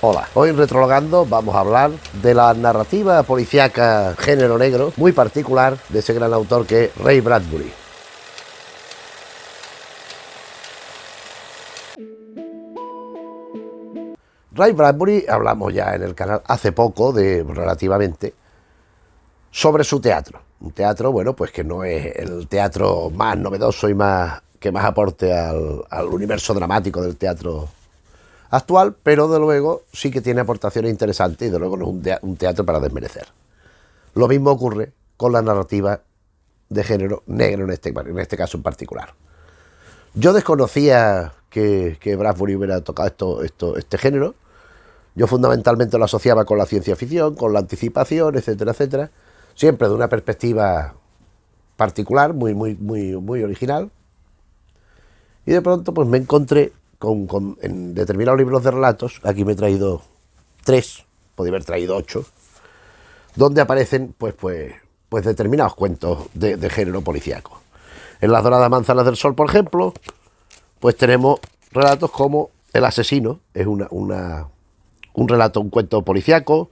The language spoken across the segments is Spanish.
Hola, hoy en Retrologando vamos a hablar de la narrativa policíaca género negro muy particular de ese gran autor que es Ray Bradbury. Ray Bradbury, hablamos ya en el canal hace poco, relativamente, sobre su teatro. Un teatro, bueno, pues que no es el teatro más novedoso y que más aporte al universo dramático del teatro actual, pero de luego sí que tiene aportaciones interesantes y de luego no es un teatro para desmerecer. Lo mismo ocurre con la narrativa de género negro en este caso en particular. Yo desconocía que Bradbury hubiera tocado este género. Yo fundamentalmente lo asociaba con la ciencia ficción, con la anticipación, etcétera, etcétera. Siempre de una perspectiva particular, muy original. Y de pronto pues me encontré en determinados libros de relatos, aquí me he traído 3, podría haber traído 8, donde aparecen pues determinados cuentos de género policíaco. En Las doradas manzanas del sol, por ejemplo, pues tenemos relatos como El asesino, es un relato, un cuento policíaco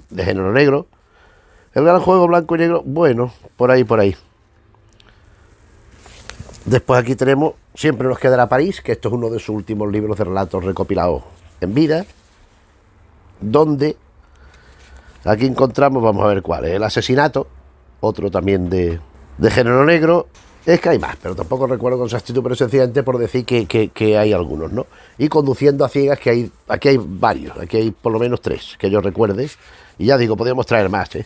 de género negro. El gran juego blanco y negro, bueno, por ahí. Después aquí tenemos Siempre nos quedará París, que esto es uno de sus últimos libros de relatos recopilados en vida, donde aquí encontramos, vamos a ver cuál es, El asesinato, otro también de género negro. Es que hay más, pero tampoco recuerdo con exactitud, pero sencillamente por decir que hay algunos, ¿no? Y Conduciendo a ciegas, que aquí hay varios, aquí hay por lo menos 3, que yo recuerde. Y ya digo, podríamos traer más, ¿eh?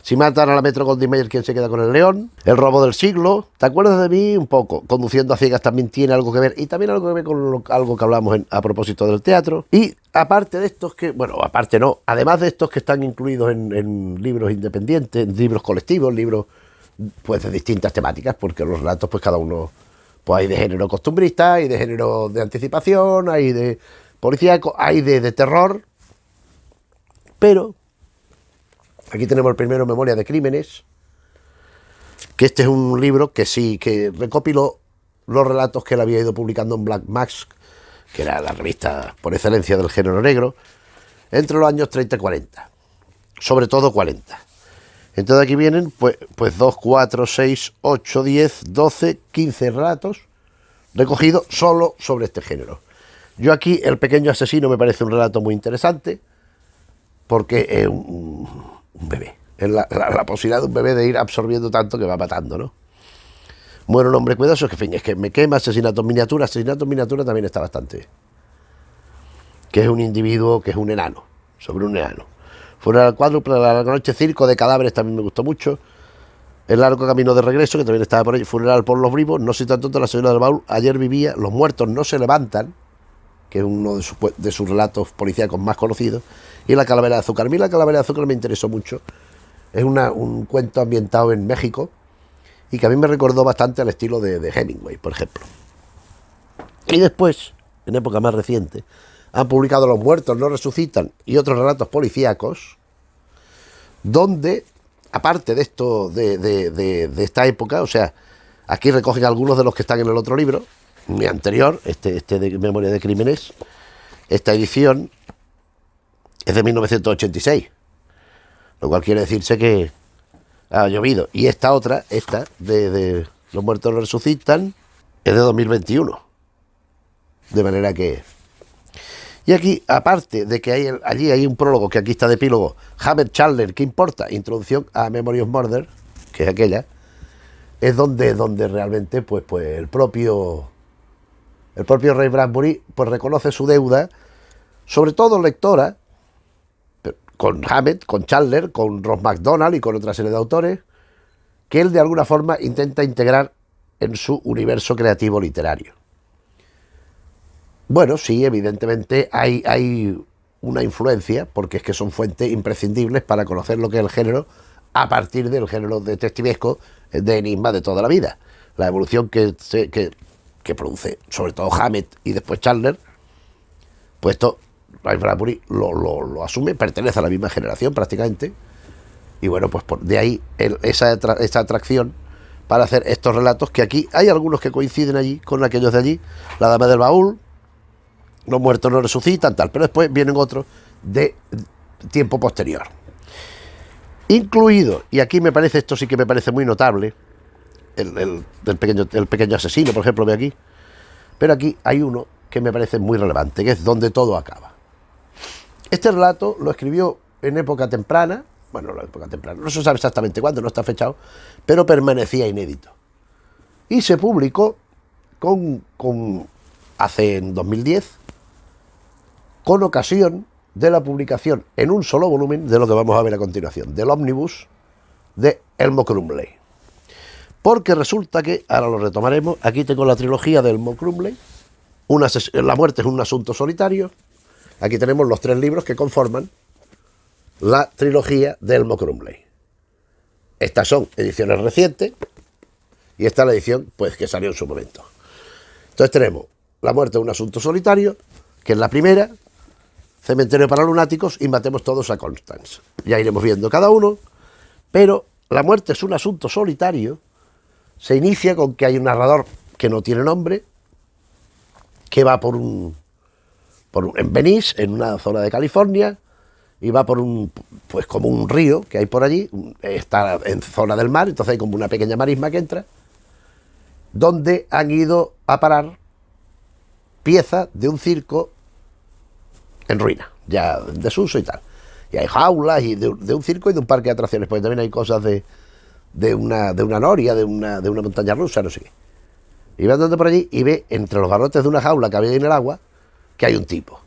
Si matan a la Metro Goldwyn Mayer, ¿quién se queda con el león? El robo del siglo. ¿Te acuerdas de mí? Un poco. Conduciendo a ciegas también tiene algo que ver. Y también algo que ver con algo que hablamos a propósito del teatro. Y aparte de estos además de estos que están incluidos en libros independientes, en libros colectivos, libros pues de distintas temáticas, porque los relatos pues cada uno pues hay de género costumbrista, hay de género de anticipación, hay de policíaco, hay de terror. Pero aquí tenemos el primero, Memoria de Crímenes, que este es un libro que recopiló los relatos que él había ido publicando en Black Mask, que era la revista por excelencia del género negro, entre los años 30 y 40, sobre todo 40. Entonces aquí vienen pues 2, 4, 6, 8, 10, 12, 15 relatos recogidos solo sobre este género. Yo aquí, El pequeño asesino, me parece un relato muy interesante, porque es un bebé. Es la posibilidad de un bebé de ir absorbiendo tanto que va matando, ¿no? Muere un hombre cuidadoso, que en fin, es que me quema. Asesinato en miniatura también está bastante. Que es un individuo, que es un enano, sobre un enano. Funeral cuádruple, La larga noche, Circo de cadáveres, también me gustó mucho. El largo camino de regreso, que también estaba por ahí. Funeral por los vivos, No soy tan tonto, La señora del baúl, Ayer vivía, Los muertos no se levantan, que es uno de sus relatos policíacos más conocidos. Y La calavera de azúcar. A mí La calavera de azúcar me interesó mucho. Es un cuento ambientado en México y que a mí me recordó bastante al estilo de Hemingway, por ejemplo. Y después, en época más reciente, han publicado Los muertos no resucitan y otros relatos policíacos, donde, aparte de esto, de esta época, o sea, aquí recogen algunos de los que están en el otro libro, mi anterior, este de Memoria de Crímenes. Esta edición es de 1986, lo cual quiere decirse que ha llovido. Y esta otra, de Los muertos no resucitan, es de 2021. De manera que... Y aquí, aparte de que allí hay un prólogo, que aquí está de epílogo, Hammett Chandler, ¿qué importa? Introducción a Memory of Murder, que es aquella, es donde realmente pues el propio Ray Bradbury pues reconoce su deuda, sobre todo lectora, con Hammett, con Chandler, con Ross MacDonald y con otra serie de autores, que él de alguna forma intenta integrar en su universo creativo literario. Bueno, sí, evidentemente hay una influencia, porque es que son fuentes imprescindibles para conocer lo que es el género a partir del género detectivesco de enigma de toda la vida. La evolución que produce, sobre todo Hammett y después Chandler, pues esto Ray Bradbury lo asume, pertenece a la misma generación prácticamente, y bueno, pues de ahí esa atracción para hacer estos relatos, que aquí hay algunos que coinciden allí con aquellos de allí, La dama del baúl, los muertos no resucitan, tal, pero después vienen otros de tiempo posterior. Incluido, y aquí me parece, esto sí que me parece muy notable, el pequeño asesino, por ejemplo, de aquí, pero aquí hay uno que me parece muy relevante, que es Donde todo acaba. Este relato lo escribió en época temprana, bueno, la época temprana, no se sabe exactamente cuándo, no está fechado, pero permanecía inédito. Y se publicó hace en 2010, con ocasión de la publicación en un solo volumen de lo que vamos a ver a continuación, del ómnibus de Elmo Crumley. Porque resulta que, ahora lo retomaremos, aquí tengo la trilogía de Elmo Crumley, La muerte es un asunto solitario. Aquí tenemos los 3 libros que conforman la trilogía de Elmo Crumley. Estas son ediciones recientes y esta es la edición pues, que salió en su momento. Entonces tenemos La muerte es un asunto solitario, que es la primera, Cementerio para lunáticos y Matemos todos a Constance. Ya iremos viendo cada uno, pero La muerte es un asunto solitario se inicia con que hay un narrador que no tiene nombre, que va en Venice, en una zona de California, y va pues como un río que hay por allí, está en zona del mar, entonces hay como una pequeña marisma que entra, donde han ido a parar piezas de un circo en ruina, ya en desuso y tal. Y hay jaulas y de un circo y de un parque de atracciones, porque también hay cosas de una noria, de una montaña rusa, no sé qué. Y va andando por allí y ve entre los barrotes de una jaula que había en el agua que hay un tipo.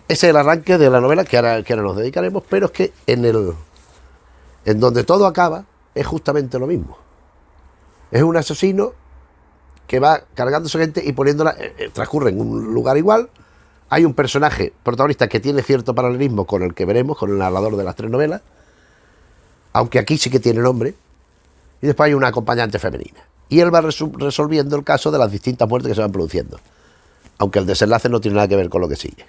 Ese es el arranque de la novela que ahora nos dedicaremos, pero es que en Donde todo acaba es justamente lo mismo. Es un asesino que va cargando su gente y poniéndola, transcurre en un lugar igual. Hay un personaje protagonista que tiene cierto paralelismo con el que veremos, con el narrador de las 3 novelas, aunque aquí sí que tiene nombre, y después hay una acompañante femenina. Y él va resolviendo el caso de las distintas muertes que se van produciendo, aunque el desenlace no tiene nada que ver con lo que sigue.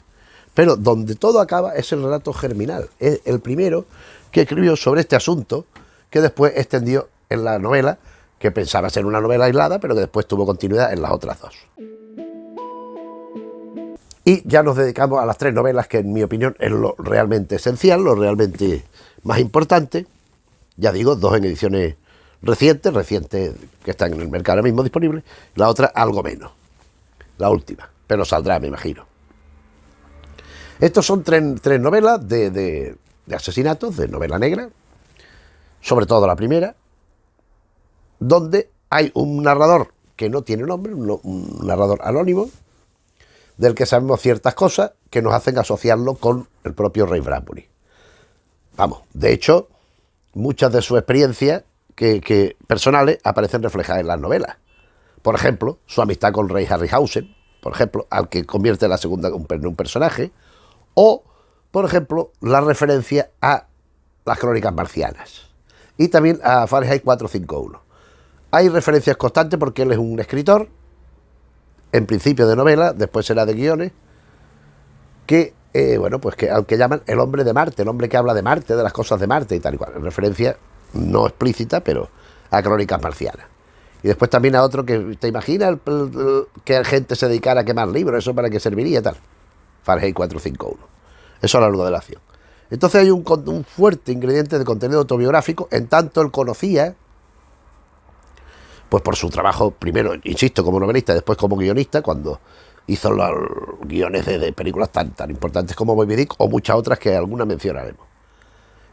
Pero Donde todo acaba es el relato germinal, es el primero que escribió sobre este asunto, que después extendió en la novela, que pensaba ser una novela aislada, pero que después tuvo continuidad en las otras 2. Y ya nos dedicamos a las 3 novelas, que en mi opinión es lo realmente esencial, lo realmente más importante. Ya digo, 2 en ediciones recientes que están en el mercado ahora mismo disponibles, la otra algo menos, la última, pero saldrá, me imagino. Estos son 3 novelas de asesinatos, de novela negra, sobre todo la primera, donde hay un narrador que no tiene nombre, un narrador anónimo, del que sabemos ciertas cosas que nos hacen asociarlo con el propio Ray Bradbury. Vamos, de hecho, muchas de sus experiencias que personales aparecen reflejadas en las novelas. Por ejemplo, su amistad con Ray Harryhausen, por ejemplo, al que convierte la segunda en un personaje, o, por ejemplo, la referencia a las crónicas marcianas y también a Fahrenheit 451. Hay referencias constantes porque él es un escritor, en principio de novela, después será de guiones, que, pues que al que llaman el hombre de Marte, el hombre que habla de Marte, de las cosas de Marte y tal y cual. En referencia no explícita, pero a crónicas marcianas. Y después también a otro que, ¿te imaginas que gente se dedicara a quemar libros? ¿Eso para qué serviría? Tal. Fahrenheit 451. Eso a lo largo de la acción. Entonces hay un fuerte ingrediente de contenido autobiográfico, en tanto él conocía, pues por su trabajo, primero, insisto, como novelista, después como guionista, cuando hizo los guiones de películas tan importantes como Moby Dick o muchas otras que alguna mencionaremos.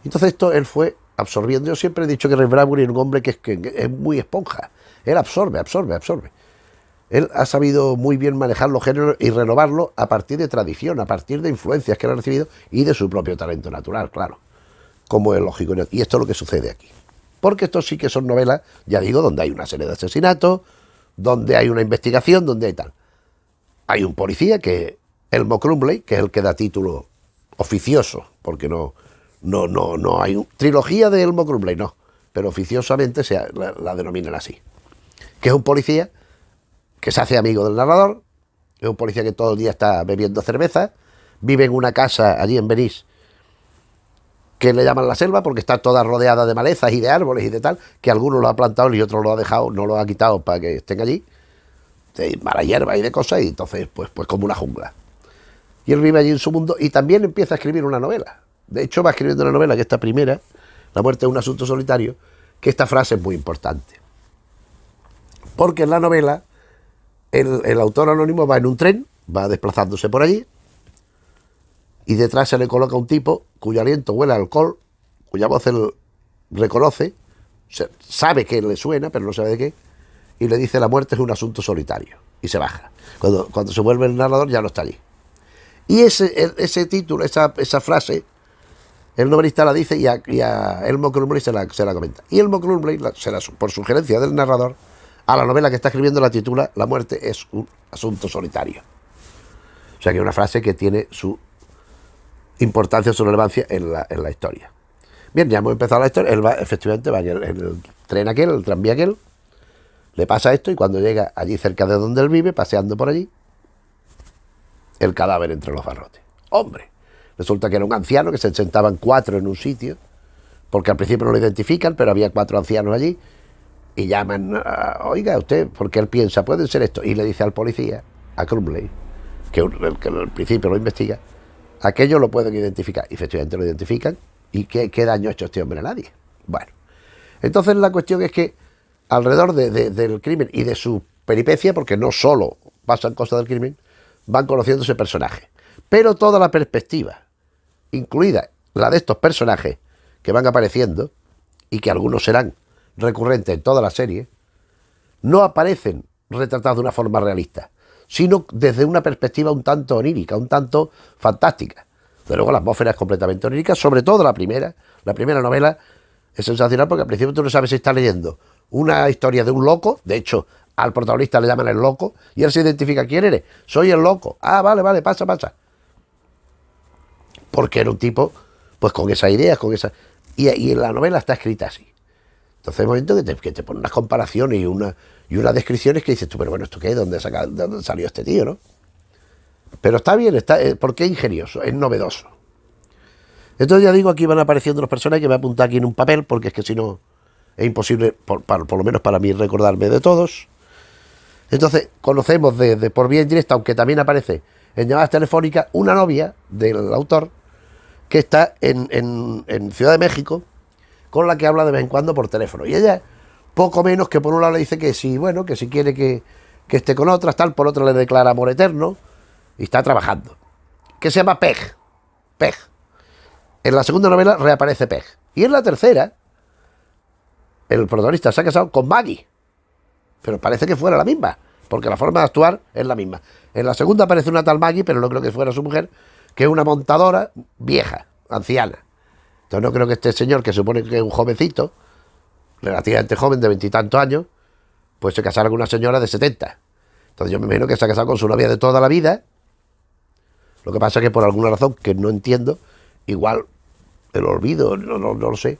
Entonces esto él fue absorbiendo. Yo siempre he dicho que Ray Bradbury es un hombre que es muy esponja. Él absorbe. Él ha sabido muy bien manejar los géneros y renovarlo a partir de tradición, a partir de influencias que él ha recibido y de su propio talento natural, claro, como es lógico. Y esto es lo que sucede aquí. Porque estos sí que son novelas, ya digo, donde hay una serie de asesinatos, donde hay una investigación, donde hay tal. Hay un policía que es Elmo Crumley, que es el que da título oficioso, porque no hay trilogía de Elmo Crumley, no, pero oficiosamente la denominan así. Que es un policía que se hace amigo del narrador, es un policía que todo el día está bebiendo cerveza, vive en una casa allí en Venice, que le llaman la selva porque está toda rodeada de malezas y de árboles y de tal, que algunos lo ha plantado y otros lo ha dejado, no lo ha quitado para que estén allí. de mala hierba y de cosas, y entonces pues como una jungla. Y él vive allí en su mundo y también empieza a escribir una novela. De hecho, va escribiendo una novela, que esta primera, La muerte es un asunto solitario, que esta frase es muy importante. Porque en la novela el autor anónimo va en un tren, va desplazándose por allí, y detrás se le coloca un tipo cuyo aliento huele a alcohol, cuya voz él reconoce, sabe que le suena, pero no sabe de qué, y le dice: la muerte es un asunto solitario, y se baja. Cuando se vuelve el narrador ya no está allí. Y ese título, esa frase, el novelista la dice y a Elmo Crumley se la comenta. Y Elmo Crumley, por sugerencia del narrador, a la novela que está escribiendo la titula La muerte es un asunto solitario. O sea que es una frase que tiene su importancia, su relevancia en la historia. Bien, ya hemos empezado la historia. Él va, efectivamente, va en el tren aquel, el tranvía aquel, le pasa esto, y cuando llega allí cerca de donde él vive, paseando por allí, el cadáver entre los barrotes. ¡Hombre! Resulta que era un anciano, que se sentaban 4 en un sitio, porque al principio no lo identifican, pero había 4 ancianos allí, y llaman: oiga, usted, porque él piensa, pueden ser esto, y le dice al policía, a Crumley, que al principio lo investiga, aquello lo pueden identificar. Y efectivamente lo identifican. ¿Y qué daño ha hecho este hombre a nadie? Bueno, entonces la cuestión es que alrededor del crimen y de su peripecia, porque no solo pasan cosas del crimen, van conociendo ese personaje. Pero toda la perspectiva, incluida la de estos personajes que van apareciendo, y que algunos serán recurrentes en toda la serie, no aparecen retratados de una forma realista, sino desde una perspectiva un tanto onírica, un tanto fantástica. De luego la atmósfera es completamente onírica, sobre todo la primera novela es sensacional, porque al principio tú no sabes si estás leyendo una historia de un loco. De hecho, al protagonista le llaman el loco, y él se identifica: ¿quién eres? Soy el loco. Ah, vale, pasa. Porque era un tipo, pues con esas ideas, y en la novela está escrita así. Entonces hay momentos que te ponen unas comparaciones y unas descripciones que dices tú: pero bueno, ¿esto qué es? ¿De dónde salió este tío, no? Pero está bien, porque es ingenioso, es novedoso. Entonces ya digo, aquí van apareciendo los personajes, que me he apuntado aquí en un papel, porque es que si no es imposible, por lo menos para mí, recordarme de todos. Entonces conocemos por vía indirecta, aunque también aparece en llamadas telefónicas, una novia del autor que está en Ciudad de México, con la que habla de vez en cuando por teléfono. Y ella, poco menos que por un lado le dice que sí, bueno, que si quiere que esté con otras, tal, por otro le declara amor eterno, y está trabajando. Que se llama Peg. En la segunda novela reaparece Peg. Y en la tercera, el protagonista se ha casado con Maggie. Pero parece que fuera la misma, porque la forma de actuar es la misma. En la segunda aparece una tal Maggie, pero no creo que fuera su mujer, que es una montadora vieja, anciana. Entonces no creo que este señor, que se supone que es un jovencito, relativamente joven, de 20 y tantos años, pues se casara con una señora de 70. Entonces yo me imagino que se ha casado con su novia de toda la vida. Lo que pasa es que por alguna razón que no entiendo, igual el olvido, no lo sé,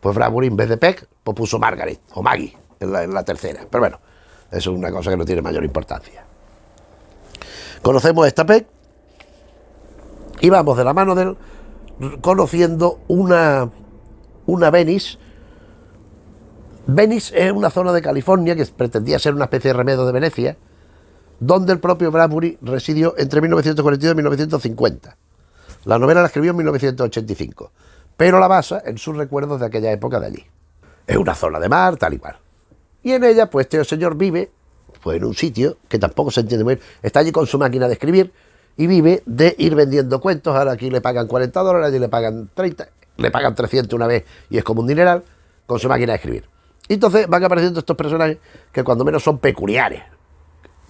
pues Bradbury, en vez de Peg, pues puso Margaret o Maggie en la tercera. Pero bueno, eso es una cosa que no tiene mayor importancia. Conocemos a esta Peg y vamos de la mano de él conociendo una Venice. Venice es una zona de California que pretendía ser una especie de remedio de Venecia, donde el propio Bradbury residió entre 1942 y 1950. La novela la escribió en 1985, pero la basa en sus recuerdos de aquella época de allí. Es una zona de mar, tal y cual. Y en ella, pues este señor vive pues en un sitio que tampoco se entiende muy bien. Está allí con su máquina de escribir y vive de ir vendiendo cuentos. Ahora aquí le pagan $40, allí le pagan 30, le pagan 300 una vez y es como un dineral, con su máquina de escribir. Y entonces van apareciendo estos personajes que cuando menos son peculiares,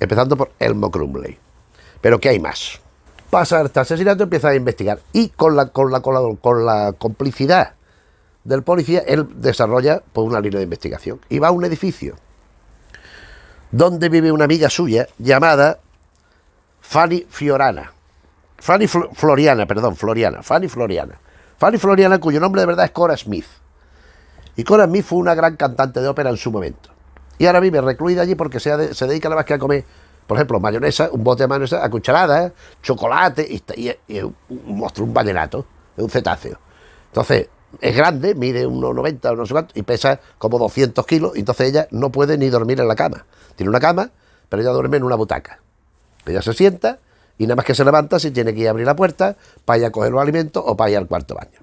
empezando por Elmo Crumley. Pero ¿qué hay más? Pasa este asesinato, empieza a investigar, y con la complicidad del policía, él desarrolla pues una línea de investigación y va a un edificio donde vive una amiga suya llamada Fanny Floriana. Fanny Floriana, cuyo nombre de verdad es Cora Smith. Y Cora Smith fue una gran cantante de ópera en su momento. Y ahora vive recluida allí porque se dedica nada más que a comer, por ejemplo, mayonesa, un bote de mayonesa a cucharadas, chocolate, y es un monstruo, un vallenato, es un cetáceo. Entonces, es grande, mide unos 90 o no sé cuánto, y pesa como 200 kilos, y entonces ella no puede ni dormir en la cama. Tiene una cama pero ella duerme en una butaca. Ella se sienta y nada más que se levanta se tiene que ir a abrir la puerta para ir a coger los alimentos o para ir al cuarto baño.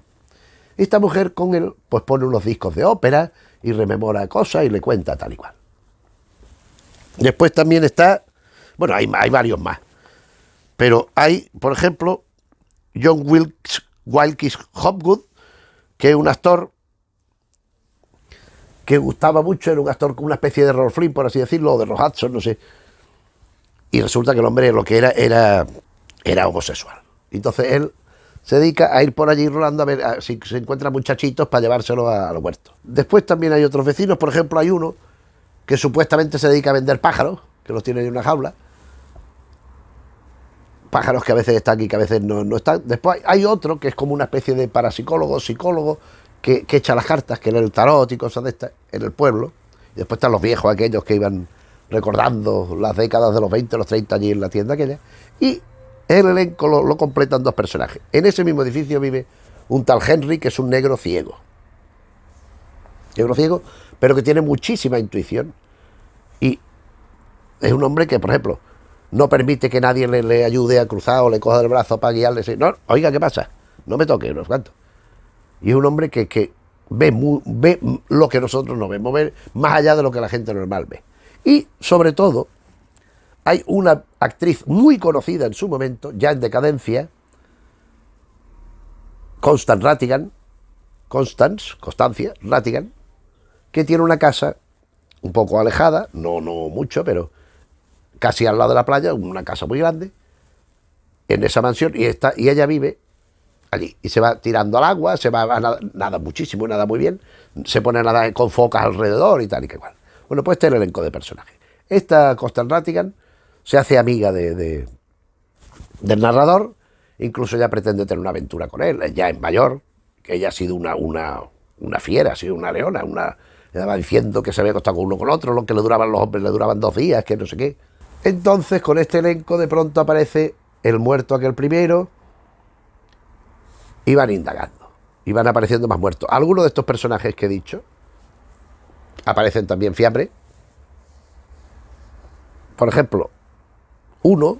Esta mujer con él pues pone unos discos de ópera y rememora cosas y le cuenta tal y cual. Después también está, bueno, hay varios más, pero hay, por ejemplo, John Wilkes Hopwood, que es un actor que gustaba mucho, era un actor con una especie de Rolf Flynn, por así decirlo, o de Rock Hudson, no sé. Y resulta que el hombre lo que era homosexual. Entonces él se dedica a ir por allí rolando a ver si se encuentra muchachitos para llevárselos a los huertos. Después también hay otros vecinos, por ejemplo, hay uno que supuestamente se dedica a vender pájaros, que los tiene en una jaula. Pájaros que a veces están y que a veces no están. Después hay otro que es como una especie de parapsicólogo, psicólogo, que echa las cartas, que lee el tarot y cosas de estas en el pueblo. Y después están los viejos aquellos que iban recordando las décadas de los 20, los 30 allí en la tienda aquella. Y el elenco lo completan dos personajes. En ese mismo edificio vive un tal Henry, que es un negro ciego. Negro ciego, pero que tiene muchísima intuición. Y es un hombre que, por ejemplo, no permite que nadie le ayude a cruzar o le coja el brazo para guiarle. No, oiga, ¿qué pasa? No me toque, no canto. Y es un hombre que ve lo que nosotros no vemos, ve más allá de lo que la gente normal ve. Y, sobre todo, hay una actriz muy conocida en su momento, ya en decadencia, Constancia Rattigan, que tiene una casa un poco alejada, no mucho, pero casi al lado de la playa, una casa muy grande, en esa mansión, y ella vive allí, y se va tirando al agua, se va a nada muchísimo, nada muy bien, se pone a nadar con focas alrededor y tal y que cual. Bueno, pues este es el elenco de personajes. Esta Constance Rattigan se hace amiga del narrador, incluso ella pretende tener una aventura con él, ya es mayor, que ella ha sido una fiera, ha sido una leona, ella va diciendo que se había acostado con uno con otro, lo que le duraban los hombres le duraban 2 días, que no sé qué. Entonces, con este elenco de pronto aparece el muerto aquel primero, y van indagando, y van apareciendo más muertos. Algunos de estos personajes que he dicho aparecen también fiambre. Por ejemplo, uno,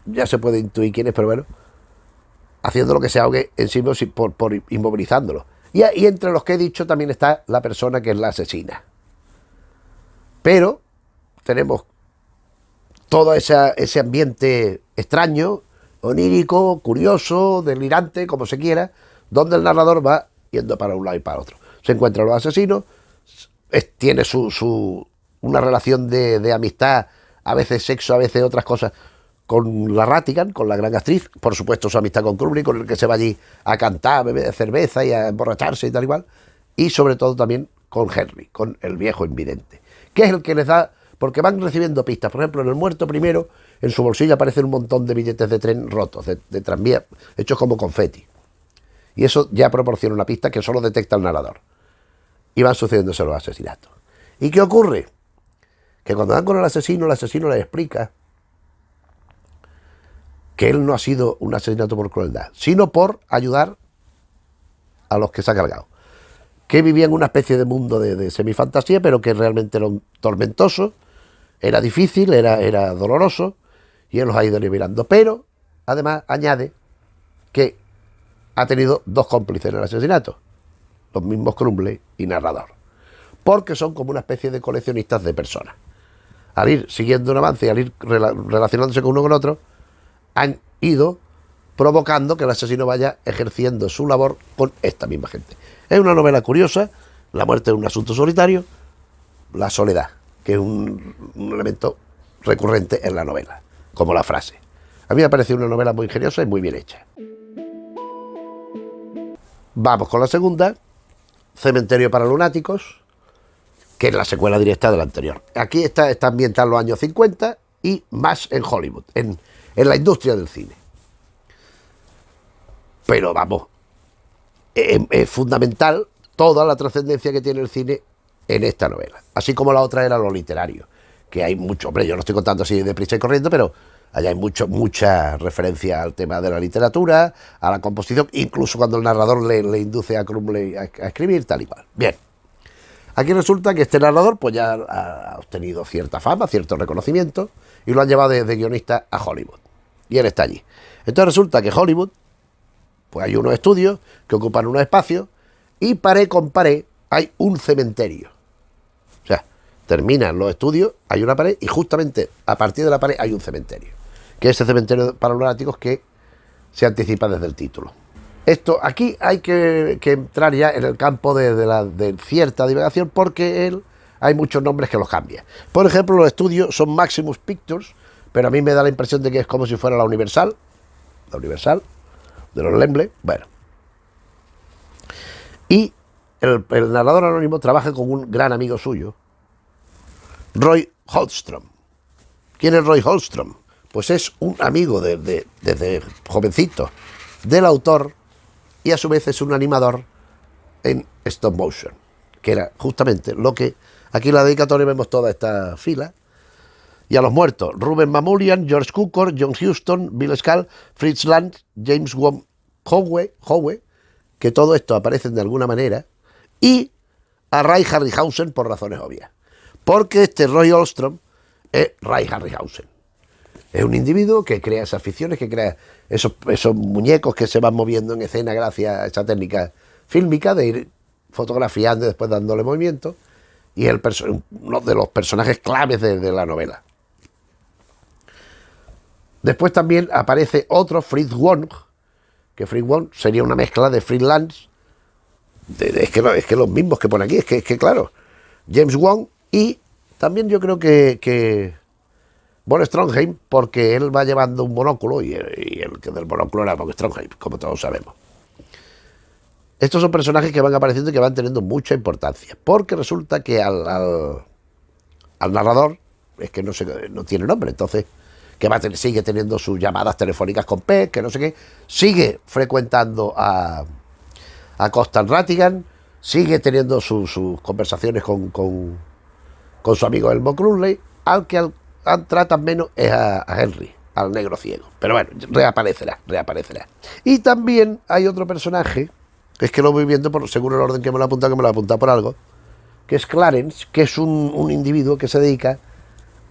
ya se puede intuir quién es, pero bueno, haciendo lo que se ahogue en sí mismo por inmovilizándolo. Y entre los que he dicho también está la persona que es la asesina. Pero tenemos todo ese ambiente extraño, onírico, curioso, delirante, como se quiera, donde el narrador va yendo para un lado y para otro. Se encuentran los asesinos, tiene una relación de amistad, a veces sexo, a veces otras cosas, con la Rattigan, con la gran actriz, por supuesto su amistad con Crumley, con el que se va allí a cantar, a beber cerveza y a emborracharse y tal igual, y sobre todo también con Henry, con el viejo invidente, que es el que les da, porque van recibiendo pistas. Por ejemplo, en el muerto primero, en su bolsillo aparecen un montón de billetes de tren rotos, de tranvía, hechos como confeti, y eso ya proporciona una pista que solo detecta el narrador, y van sucediéndose los asesinatos. ¿Y qué ocurre? Que cuando dan con el asesino les explica que él no ha sido un asesinato por crueldad, sino por ayudar a los que se ha cargado, que vivía en una especie de mundo de semifantasía, pero que realmente era tormentoso, era difícil, era doloroso, y él los ha ido liberando. Pero, además, añade que ha tenido 2 cómplices en el asesinato, los mismos Crumley y narrador, porque son como una especie de coleccionistas de personas. Al ir siguiendo un avance y al ir relacionándose con uno con otro, han ido provocando que el asesino vaya ejerciendo su labor con esta misma gente. Es una novela curiosa, la muerte es un asunto solitario, la soledad, que es un elemento recurrente en la novela, como la frase. A mí me ha parecido una novela muy ingeniosa y muy bien hecha. Vamos con la segunda, Cementerio para lunáticos, que es la secuela directa de la anterior. Aquí está ambientada en los años 50 y más en Hollywood, en la industria del cine. Pero vamos, es fundamental toda la trascendencia que tiene el cine en esta novela, así como la otra era lo literario, que hay mucho, hombre, yo lo estoy contando así deprisa y corriendo, pero allá hay mucha referencia al tema de la literatura, a la composición, incluso cuando el narrador le induce a Crumley a escribir, tal y cual. Bien, aquí resulta que este narrador pues ya ha obtenido cierta fama, cierto reconocimiento, y lo han llevado de guionista a Hollywood. Y él está allí. Entonces resulta que Hollywood, pues hay unos estudios que ocupan unos espacios y pared con pared hay un cementerio. O sea, terminan los estudios, hay una pared y justamente a partir de la pared hay un cementerio. Que es ese cementerio para lunáticos que se anticipa desde el título. Esto, aquí hay que entrar ya en el campo de cierta divagación porque hay muchos nombres que los cambian. Por ejemplo, los estudios son Maximus Pictures, pero a mí me da la impresión de que es como si fuera la Universal, de los Lemble, bueno. Y el narrador anónimo trabaja con un gran amigo suyo, Roy Holstrom. ¿Quién es Roy Holstrom? Pues es un amigo desde jovencito del autor y a su vez es un animador en stop motion, que era justamente lo que aquí en la dedicatoria vemos toda esta fila. Y a los muertos, Ruben Mamoulian, George Cukor, John Huston, Bill Skahl, Fritz Lang, James Wong Howe, que todo esto aparecen de alguna manera, y a Ray Harryhausen por razones obvias. Porque este Roy Holstrom es Ray Harryhausen. Es un individuo que crea esas ficciones, que crea esos muñecos que se van moviendo en escena gracias a esa técnica fílmica de ir fotografiando y después dándole movimiento. Y es uno de los personajes claves de la novela. Después también aparece otro, Fritz Wong, que Fritz Wong sería una mezcla de Fritz Lang, es que los mismos que pone aquí, es que claro, James Wong, y también yo creo que Von Stroheim, porque él va llevando un monóculo, y el que del monóculo era Von Stroheim, como todos sabemos. Estos son personajes que van apareciendo y que van teniendo mucha importancia, porque resulta que al narrador es que no tiene nombre, entonces que sigue teniendo sus llamadas telefónicas con Peck, que no sé qué, sigue frecuentando a Constant Rattigan, sigue teniendo sus conversaciones con su amigo Elmo Crumley, al que tratan menos es a Henry, al negro ciego. Pero bueno, reaparecerá. Y también hay otro personaje, que es que lo voy viendo según el orden que me lo he apuntado por algo, que es Clarence, que es un individuo que se dedica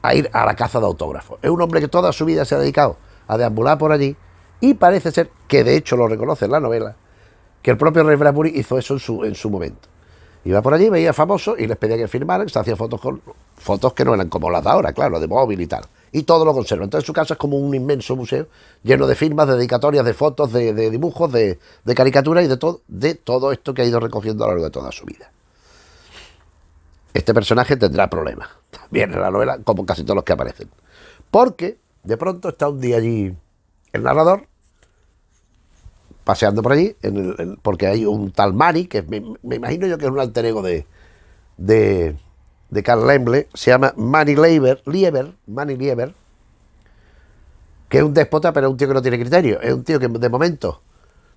a ir a la caza de autógrafos. Es un hombre que toda su vida se ha dedicado a deambular por allí y parece ser, que de hecho lo reconoce en la novela, que el propio Ray Bradbury hizo eso en su momento. Iba por allí, veía famosos y les pedía que firmaran, se hacía fotos que no eran como las de ahora, claro, de móvil y tal. Y todo lo conserva. Entonces su casa es como un inmenso museo lleno de firmas, de dedicatorias, de fotos, de dibujos, de caricaturas y de todo esto que ha ido recogiendo a lo largo de toda su vida. Este personaje tendrá problemas también en la novela, como casi todos los que aparecen. Porque de pronto está un día allí el narrador, paseando por allí, porque hay un tal Manny, que me imagino yo que es un alter ego de Carl Laemmle, se llama Manny Lieber, que es un déspota, pero es un tío que no tiene criterio. Es un tío que de momento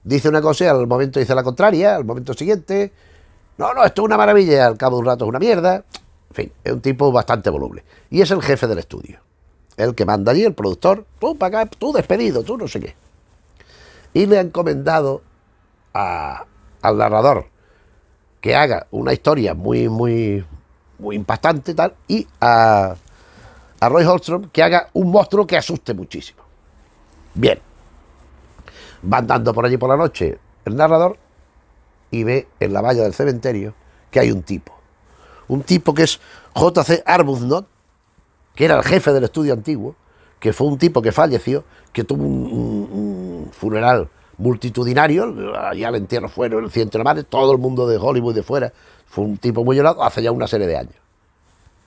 dice una cosa y al momento dice la contraria, al momento siguiente, no, esto es una maravilla, y al cabo de un rato es una mierda. En fin, es un tipo bastante voluble. Y es el jefe del estudio. El que manda allí, el productor, tú para acá, tú despedido, tú no sé qué. Y le ha encomendado al narrador que haga una historia muy, muy, muy impactante y tal, y a Roy Holstrom que haga un monstruo que asuste muchísimo. Bien. Va andando por allí por la noche el narrador y ve en la valla del cementerio que hay un tipo que es J.C. Arbuthnot, que era el jefe del estudio antiguo, que fue un tipo que falleció, que tuvo un funeral multitudinario, allá al entierro fueron el ciento de la madre, todo el mundo de Hollywood y de fuera, fue un tipo muy llorado hace ya una serie de años.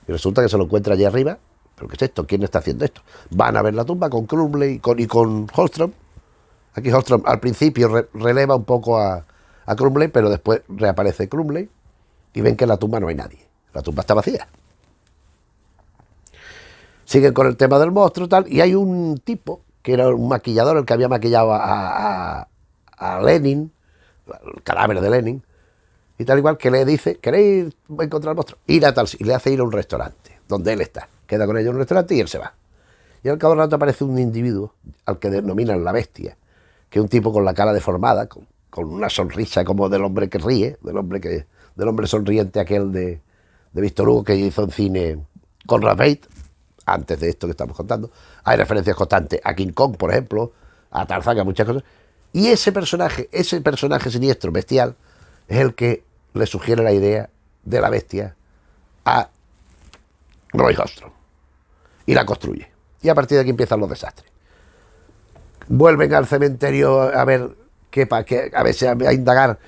Y resulta que se lo encuentra allí arriba. ¿Pero qué es esto? ¿Quién está haciendo esto? Van a ver la tumba con Crumley y con Holstrom. Aquí Holstrom al principio releva un poco a Crumley, pero después reaparece Crumley y ven que en la tumba no hay nadie. La tumba está vacía. Siguen con el tema del monstruo y tal, y hay un tipo que era un maquillador, el que había maquillado a Lenin, el cadáver de Lenin, y tal igual, que le dice, ¿queréis encontrar al monstruo? Ir a tal, y le hace ir a un restaurante, donde él está. Queda con ellos en un restaurante y él se va. Y al cabo del rato aparece un individuo, al que denominan la bestia, que es un tipo con la cara deformada, con una sonrisa como del hombre que ríe, del hombre sonriente aquel de Víctor Hugo, que hizo en cine Conrad Veidt, antes de esto que estamos contando. Hay referencias constantes a King Kong, por ejemplo, a Tarzán, a muchas cosas. Y ese personaje siniestro, bestial, es el que le sugiere la idea de la bestia a Roy Armstrong. Y la construye. Y a partir de aquí empiezan los desastres. Vuelven al cementerio a ver a veces a indagar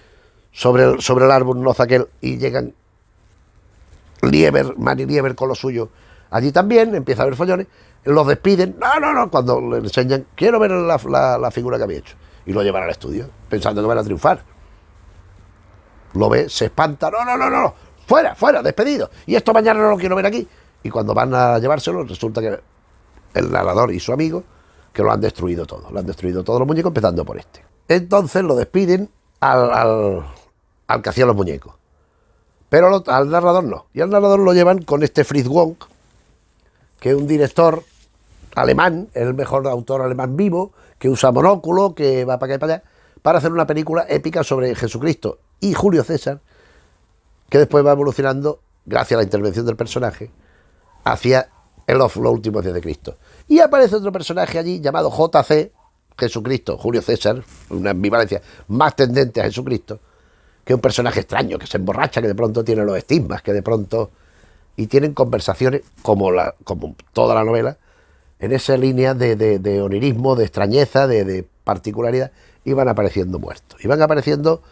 sobre el árbol nozaquel y llegan Manny Lieber con lo suyo allí también, empieza a haber follones, los despiden, no, cuando le enseñan, quiero ver la figura que había hecho, y lo llevan al estudio, pensando que van a triunfar. Lo ve, se espanta, no, fuera, despedido, y esto mañana no lo quiero ver aquí. Y cuando van a llevárselo, resulta que el narrador y su amigo, que lo han destruido todos los muñecos, empezando por este. Entonces lo despiden al que hacía los muñecos. Pero al narrador no. Y al narrador lo llevan con este Fritz Wong, que es un director alemán, es el mejor autor alemán vivo, que usa monóculo, que va para acá y para allá, para hacer una película épica sobre Jesucristo y Julio César, que después va evolucionando, gracias a la intervención del personaje, hacia los últimos días de Cristo. Y aparece otro personaje allí llamado JC, Jesucristo, Julio César, una ambivalencia más tendente a Jesucristo, que es un personaje extraño, que se emborracha, que de pronto tiene los estigmas, que de pronto... Y tienen conversaciones, como toda la novela, en esa línea de onirismo, de extrañeza, de particularidad, y van apareciendo muertos, y van apareciendo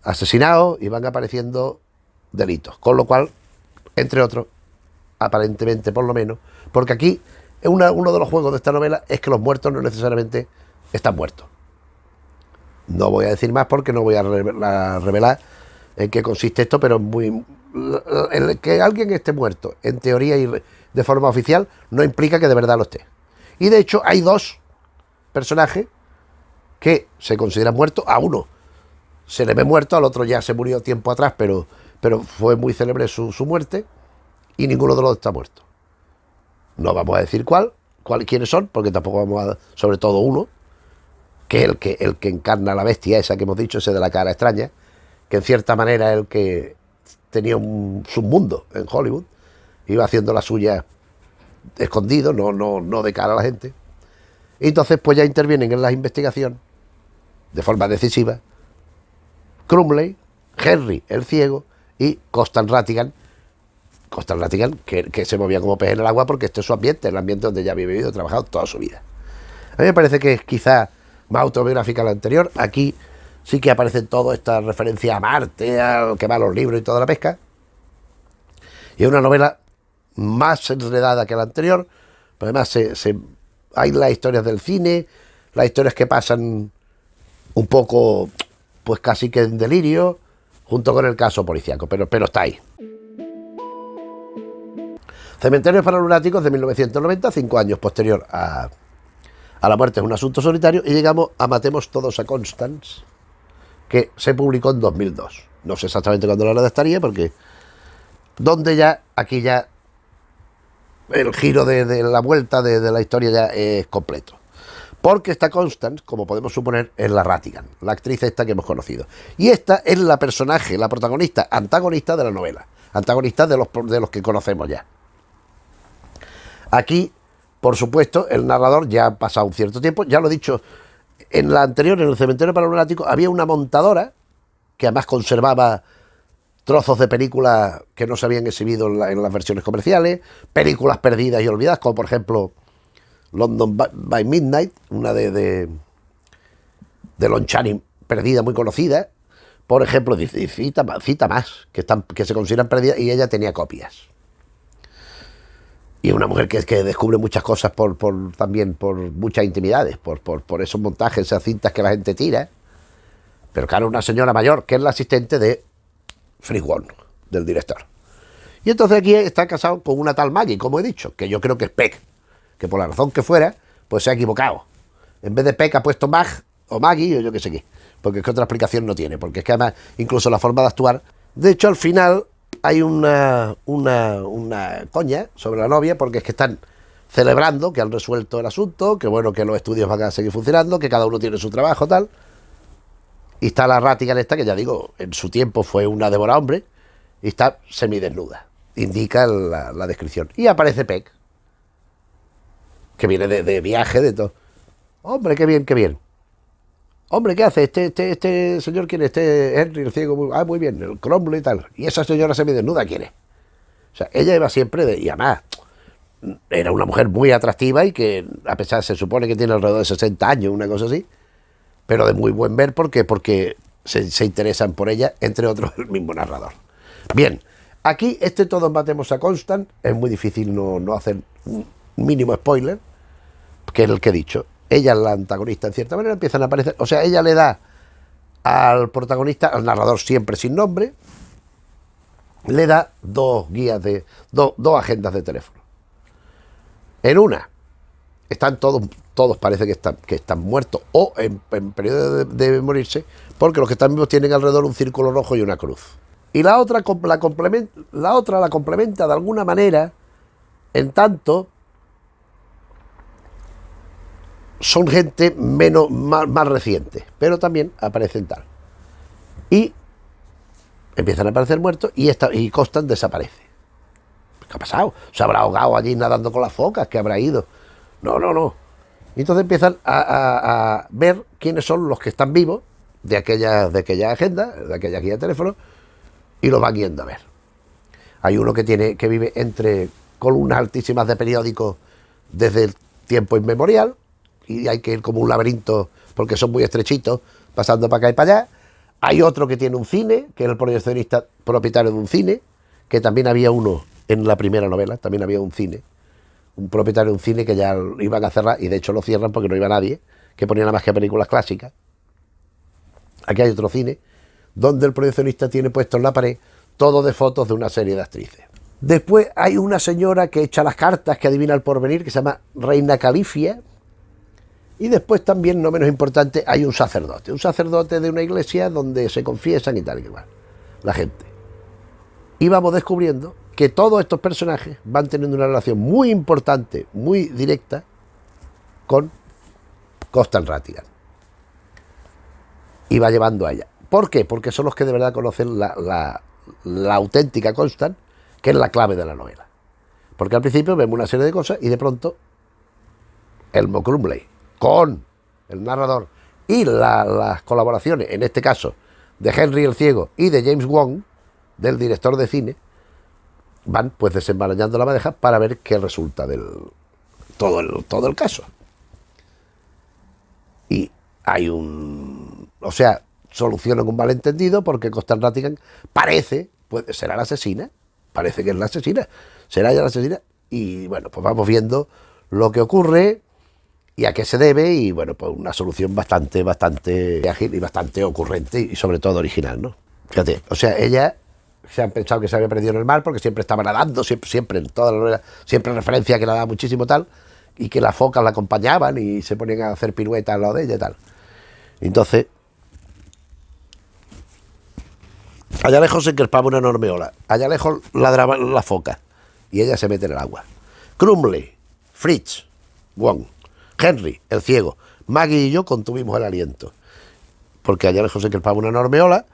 asesinados, y van apareciendo delitos. Con lo cual, entre otros, aparentemente por lo menos, porque aquí uno de los juegos de esta novela es que los muertos no necesariamente están muertos. No voy a decir más porque no voy a revelar en qué consiste esto, pero el que alguien esté muerto, en teoría y de forma oficial, no implica que de verdad lo esté. Y de hecho hay dos personajes que se consideran muertos. A uno se le ve muerto, al otro ya se murió tiempo atrás, pero fue muy célebre su muerte, y ninguno de los dos está muerto. No vamos a decir quiénes son, porque tampoco vamos a... Sobre todo uno, que es el que encarna a la bestia esa que hemos dicho, ese de la cara extraña, que en cierta manera es el que tenía un submundo en Hollywood, iba haciendo la suya escondido, no de cara a la gente. Y entonces pues ya intervienen en la investigación de forma decisiva Crumley, Henry el ciego y Constant Rattigan, que se movía como pez en el agua, porque este es su ambiente, el ambiente donde ya había vivido y trabajado toda su vida. A mí me parece que es quizá más autobiográfica la anterior. Aquí sí que aparecen todas estas referencias a Marte, a lo que va a los libros y toda la pesca. Y es una novela más enredada que la anterior, pero además hay las historias del cine, las historias que pasan un poco, pues casi que en delirio, junto con el caso policíaco, pero está ahí. Cementerios para lunáticos de 1990, 5 años posterior a la muerte, es un asunto solitario, y llegamos a Matemos todos a Constance, que se publicó en 2002. No sé exactamente cuándo la redactaría, porque aquí ya el giro de la vuelta de la historia ya es completo. Porque esta Constance, como podemos suponer, es la Rattigan, la actriz esta que hemos conocido. Y esta es la protagonista, antagonista de la novela, antagonista de los que conocemos ya. Aquí, por supuesto, el narrador ya ha pasado un cierto tiempo, ya lo he dicho, en la anterior, en el Cementerio para Lunáticos, había una montadora que además conservaba trozos de películas que no se habían exhibido en las versiones comerciales, películas perdidas y olvidadas, como por ejemplo London by Midnight, una de Lon Chaney perdida, muy conocida, por ejemplo, cita más, que se consideran perdidas, y ella tenía copias. Y una mujer que descubre muchas cosas también por muchas intimidades, por esos montajes, esas cintas que la gente tira. Pero claro, una señora mayor, que es la asistente de Fritz Wong, del director. Y entonces aquí está casado con una tal Maggie, como he dicho, que yo creo que es Peck, que por la razón que fuera, pues se ha equivocado. En vez de Peck ha puesto Mag, o Maggie, o yo qué sé qué. Porque es que otra explicación no tiene, porque es que además, incluso la forma de actuar... De hecho, al final hay una coña sobre la novia, porque es que están celebrando que han resuelto el asunto, que bueno, que los estudios van a seguir funcionando, que cada uno tiene su trabajo, tal. Y está la Rattigan esta, que ya digo, en su tiempo fue una devorahombre, y está semidesnuda, indica la descripción. Y aparece Peck, que viene de viaje, de todo. Hombre, qué bien, qué bien. Hombre, ¿qué hace? Este señor, ¿quién es? Este Henry, el ciego, muy bien, el Cromley y tal. Y esa señora semidesnuda, ¿quién es? O sea, ella iba siempre y además, era una mujer muy atractiva y que, a pesar, se supone que tiene alrededor de 60 años, una cosa así, pero de muy buen ver, porque se interesan por ella, entre otros, el mismo narrador. Bien, aquí, todos matemos a Constant, es muy difícil no hacer un mínimo spoiler, que es el que he dicho. Ella es la antagonista, en cierta manera, empiezan a aparecer, o sea, ella le da al protagonista, al narrador siempre sin nombre, le da dos guías dos agendas de teléfono. En una están todos parece que están muertos o en periodo de morirse, porque los que están vivos tienen alrededor un círculo rojo y una cruz. Y la otra la complementa de alguna manera, en tanto son gente más reciente, pero también aparecen tal. Y empiezan a aparecer muertos y Constant desaparece. ¿Qué ha pasado? ¿Se habrá ahogado allí nadando con las focas? ¿Qué habrá ido? No. Y entonces empiezan a ver quiénes son los que están vivos de aquella agenda, de aquella guía de teléfono, y los van yendo a ver. Hay uno que vive entre columnas altísimas de periódicos desde el tiempo inmemorial, y hay que ir como un laberinto porque son muy estrechitos, pasando para acá y para allá. Hay otro que tiene un cine, que es el proyeccionista propietario de un cine, que también había uno en la primera novela, también había un cine, un propietario de un cine que ya lo iban a cerrar, y de hecho lo cierran porque no iba nadie, que ponía nada más que películas clásicas. Aquí hay otro cine, donde el proyeccionista tiene puesto en la pared todo de fotos de una serie de actrices. Después hay una señora que echa las cartas, que adivina el porvenir, que se llama Reina Califia. Y después también, no menos importante, hay un sacerdote de una iglesia donde se confiesan y tal y igual, la gente. Y vamos descubriendo que todos estos personajes van teniendo una relación muy importante, muy directa, con Constant Rattigan. Y va llevando a ella. ¿Por qué? Porque son los que de verdad conocen la auténtica Constant, que es la clave de la novela. Porque al principio vemos una serie de cosas y de pronto el Cromley, con el narrador y las colaboraciones, en este caso, de Henry el Ciego y de James Wan, del director de cine, van pues desenmarañando la madeja para ver qué resulta del todo el caso. Y hay o sea, solucionan un malentendido porque Constant Rattigan será la asesina, parece que es la asesina, será ella la asesina, y bueno, pues vamos viendo lo que ocurre y a qué se debe, y bueno, pues una solución bastante ágil y bastante ocurrente y sobre todo original, ¿no? Fíjate, o sea, ella se han pensado que se había perdido en el mar porque siempre estaba nadando, siempre en toda la novela, siempre referencia a que nadaba muchísimo tal, y que las focas la acompañaban y se ponían a hacer piruetas al lado de ella y tal. Entonces, allá lejos se encrespaba una enorme ola, allá lejos ladraban las focas y ella se mete en el agua. Cromley, Fritz, Wong, Henry, el ciego, Maggie y yo contuvimos el aliento, porque allá lejos se encrespaba una enorme ola,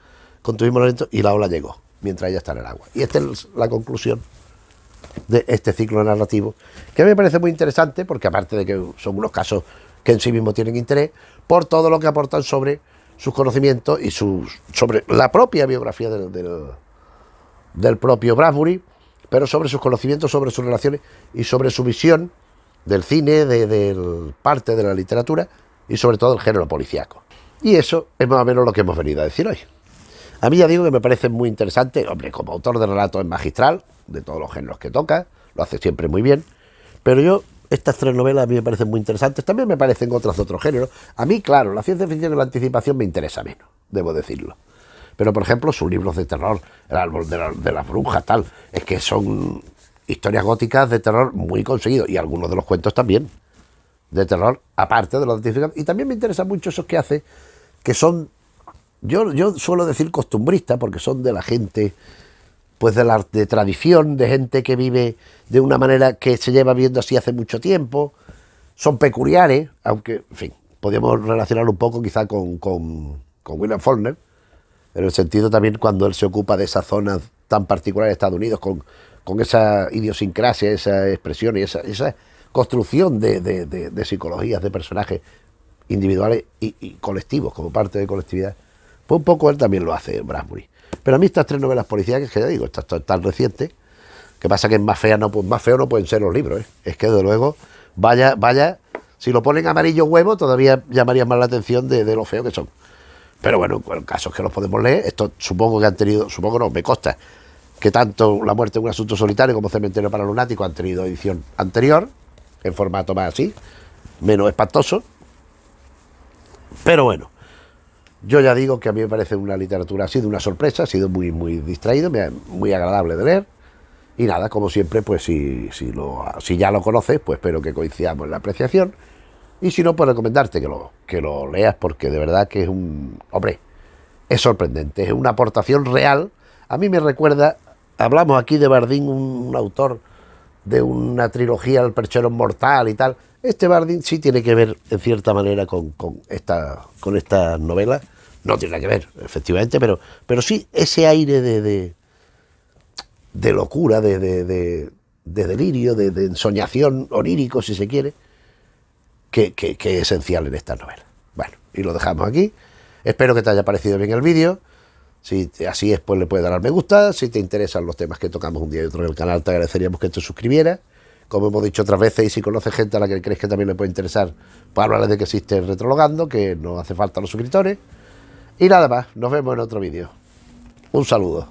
contuvimos el aliento y la ola llegó, mientras ella está en el agua. Y esta es la conclusión de este ciclo narrativo, que a mí me parece muy interesante, porque aparte de que son unos casos que en sí mismos tienen interés, por todo lo que aportan sobre sus conocimientos y sobre la propia biografía del propio Bradbury, pero sobre sus conocimientos, sobre sus relaciones y sobre su visión del cine, del parte de la literatura y sobre todo del género policíaco. Y eso es más o menos lo que hemos venido a decir hoy. A mí ya digo que me parece muy interesante, hombre, como autor de relatos es magistral, de todos los géneros que toca, lo hace siempre muy bien, pero estas tres novelas a mí me parecen muy interesantes, también me parecen otras de otros géneros. A mí, claro, la ciencia ficción y la anticipación me interesa menos, debo decirlo. Pero, por ejemplo, sus libros de terror, El árbol de las brujas, tal, es que son historias góticas de terror muy conseguidos, y algunos de los cuentos también, de terror, aparte de los identificados. Y también me interesan mucho esos que hace, que son, yo suelo decir costumbristas, porque son de la gente, pues de tradición, de gente que vive de una manera que se lleva viendo así hace mucho tiempo, son peculiares, aunque, en fin, podríamos relacionarlo un poco quizá con William Faulkner, en el sentido también cuando él se ocupa de esas zonas tan particulares de Estados Unidos, con esa idiosincrasia, esa expresión y esa construcción de psicologías de personajes individuales y colectivos, como parte de colectividad, pues un poco él también lo hace, Bradbury. Pero a mí estas tres novelas policíacas, que ya digo, estas tan recientes, que pasa que es más fea, no, pues más feo no pueden ser los libros, ¿eh? Es que, de luego, vaya, si lo ponen amarillo huevo, todavía llamaría más la atención de lo feo que son. Pero bueno, en casos que los podemos leer, esto supongo que han tenido, supongo no, me consta, que tanto La muerte en un asunto solitario como Cementerio para lunáticos han tenido edición anterior, en formato más así, menos espantoso. Pero bueno, yo ya digo que a mí me parece una literatura, ha sido una sorpresa, ha sido muy distraído, muy agradable de leer. Y nada, como siempre, pues si ya lo conoces, pues espero que coincidamos en la apreciación. Y si no, pues recomendarte que lo leas, porque de verdad que es hombre, es sorprendente, es una aportación real. A mí me recuerda, hablamos aquí de Bardín, un autor de una trilogía, El perchero mortal y tal. Este Bardín sí tiene que ver, en cierta manera, con esta novela. No tiene nada que ver, efectivamente, pero sí ese aire de locura, de delirio, de ensoñación onírico, si se quiere, que es esencial en esta novela. Bueno, y lo dejamos aquí. Espero que te haya parecido bien el vídeo. Si así es, pues le puedes dar al me gusta. Si te interesan los temas que tocamos un día y otro en el canal, te agradeceríamos que te suscribieras. Como hemos dicho otras veces, y si conoces gente a la que crees que también le puede interesar, pues hablarles de que existe Retrologando, que no hace falta los suscriptores. Y nada más, nos vemos en otro vídeo. Un saludo.